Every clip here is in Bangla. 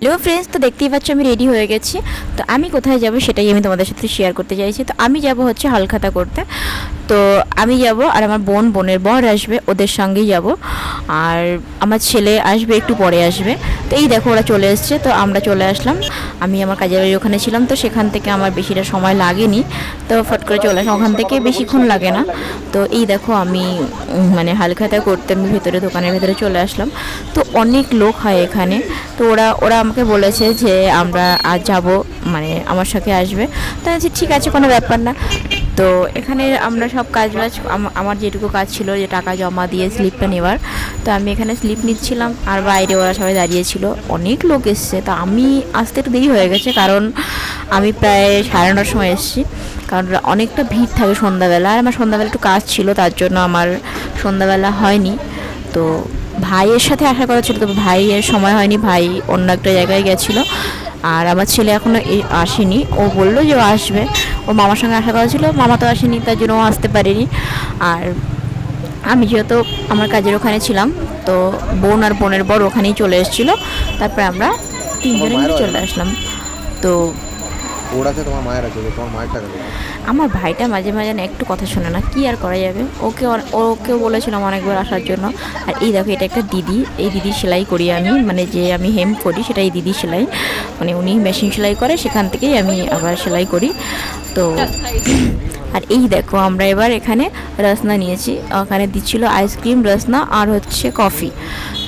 হ্যালো ফ্রেন্ডস, তো দেখতেই পাচ্ছ আমি রেডি হয়ে গেছি। তো আমি কোথায় যাব সেটাই আমি তোমাদের সাথে শেয়ার করতে চাইছি। তো আমি যাব হচ্ছে হালখাতা করতে। তো আমি যাব আর আমার বোনের বর আসবে, ওদের সঙ্গেই যাব। আর আমার ছেলে আসবে, একটু পরে আসবে। তো এই দেখো ওরা চলে এসছে, তো আমরা চলে আসলাম। আমি আমার কাজের বাড়ির ওখানে ছিলাম, তো সেখান থেকে আমার বেশিটা সময় লাগেনি, তো ফট করে চলে আসলাম। ওখান থেকে বেশিক্ষণ লাগে না। তো এই দেখো আমি মানে হালখাতা করতে আমি ভেতরে দোকানের ভেতরে চলে আসলাম। তো অনেক লোক হয় এখানে। তো ওরা আমাকে বলেছে যে আমরা আজ যাব, মানে আমার সাথে আসবে। তো আমি ঠিক আছে, কোনো ব্যাপার না। তো এখানে আমরা সব কাজ বাজ আমার যেটুকু কাজ ছিল, যে টাকা জমা দিয়ে স্লিপটা নেওয়ার, তো আমি এখানে স্লিপ নিচ্ছিলাম। আর বাইরে ওরা সবাই দাঁড়িয়েছিল, অনেক লোক এসছে। তা আমি আসতে একটু দেরি হয়ে গেছে, কারণ আমি প্রায় 9:30 সময় এসেছি। কারণ অনেকটা ভিড় থাকে সন্ধ্যাবেলা, আর আমার সন্ধ্যাবেলা একটু কাজ ছিল, তার জন্য আমার সন্ধ্যাবেলা হয়নি। তো ভাইয়ের সাথে আশা করা ছিল, তো ভাইয়ের সময় হয়নি, ভাই অন্য একটা জায়গায় গেছিলো। আর আমার ছেলে এখনও আসেনি, ও বললো যে ও আসবে, ও মামার সঙ্গে আশা করা ছিল, মামা তো আসেনি, তার জন্য ও আসতে পারেনি। আর আমি যেহেতু আমার কাজের ওখানে ছিলাম, তো বোন আর বোনের বর ওখানেই চলে এসেছিলো। তারপরে আমরা তিনজনে মিলে চলে আসলাম। তো ওর আছে, তোমার মায়ের আছে, তোমার মায়ের টাকা দেবে। আমার ভাইটা মাঝে মাঝে না একটু কথা শোনে না, কি আর করা যাবে। ওকেও বলেছিলাম অনেকবার আসার জন্য। আর এই দেখো, এটা একটা দিদি, এই দিদি সেলাই করি আমি, মানে যে আমি হেম করি সেটা এই দিদি সেলাই, মানে উনি মেশিন সেলাই করে, সেখান থেকেই আমি আবার সেলাই করি। তো আর এই দেখো আমরা এবার এখানে রসনা নিয়েছি, ওখানে দিচ্ছিল আইসক্রিম, রসনা আর হচ্ছে কফি।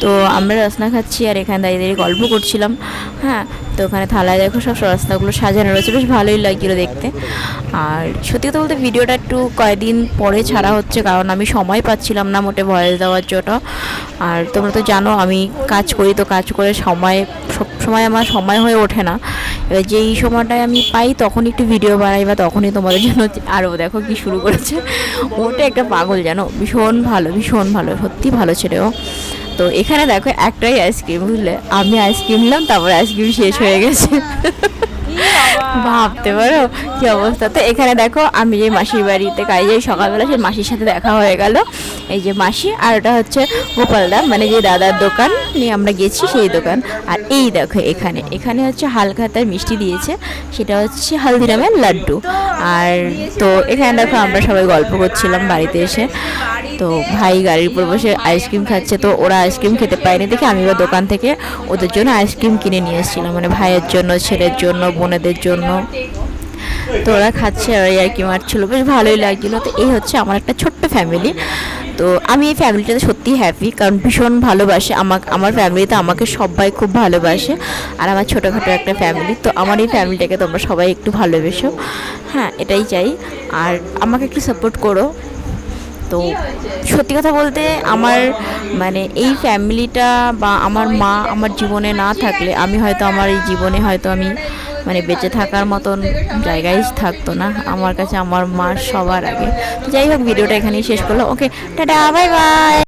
তো আমরা রসনা খাচ্ছি আর এখানে দাঁড়িয়ে দাঁড়িয়ে গল্প করছিলাম। হ্যাঁ, তো ওখানে থালায় দেখো সব রসনাগুলো সাজানো রয়েছে, বেশ ভালোই লাগছিলো দেখতে। আর সত্যি কথা বলতে ভিডিওটা একটু কয়েকদিন পরে ছাড়া হচ্ছে, কারণ আমি সময় পাচ্ছিলাম না মোটে ভয়েস দেওয়ার জন্য। আর তোমরা তো জানো আমি কাজ করি, তো কাজ করে সব সময় আমার সময় হয়ে ওঠে না। এবার যেই সময়টায় আমি পাই তখন একটু ভিডিও বানাই, বা তখনই তোমাদের জন্য। আরও দেখো কি শুরু করেছে, ওটা একটা পাগল জানো, ভীষণ ভালো, সত্যি ভালো ছেলে ও। তো এখানে দেখো একটাই আইসক্রিম, বুঝলে, আমি আইসক্রিম নিলাম, তারপরে আইসক্রিম শেষ হয়ে গেছে। ভাবতে পারো কি অবস্থা। তো এখানে দেখো আমি যে মাসির বাড়িতে কাজে যাই সকালবেলা, সেই মাসির সাথে দেখা হয়ে গেল। এই যে মাসি, আর ওটা হচ্ছে গোপালদা, মানে যে দাদার দোকান নিয়ে আমরা গেছি সেই দোকান। আর এই দেখো এখানে হচ্ছে হালখাতার মিষ্টি দিয়েছে, সেটা হচ্ছে হালদিরামের লাড্ডু। আর তো এখানে দেখো আমরা সবাই গল্প করছিলাম বাড়িতে এসে। তো ভাই গাড়ির উপর বসে আইসক্রিম খাচ্ছে, তো ওরা আইসক্রিম খেতে পায়নি দেখে আমি ওরা দোকান থেকে ওদের জন্য আইসক্রিম কিনে নিয়ে এসেছিলাম, মানে ভাইয়ের জন্য, ছেলের জন্য, বোনেদের জন্য। তো ওরা খাচ্ছে আর কি মারছিল, বেশ ভালোই লাগছিলো। তো এই হচ্ছে আমার একটা ছোট্ট ফ্যামিলি। তো আমি এই ফ্যামিলিটাতে সত্যিই হ্যাপি, কারণ ভীষণ ভালোবাসে আমার ফ্যামিলিতে আমাকে সবাই খুব ভালোবাসে। আর আমার ছোটোখাটো একটা ফ্যামিলি, তো আমার এই ফ্যামিলিটাকে তোমরা সবাই একটু ভালোবেসো। হ্যাঁ, এটাই চাই, আর আমাকে একটু সাপোর্ট করো। তো সত্যি কথা বলতে আমার মানে এই ফ্যামিলিটা বা আমার মা আমার জীবনে না থাকলে আমি হয়তো আমার এই জীবনে হয়তো আমি মানে বেঁচে থাকার মতন জায়গায় থাকতো না। আমার কাছে আমার মা সবার আগে। তো যাই হোক, ভিডিওটা এখানেই শেষ করলাম। ওকে, টাটা, বাই বাই।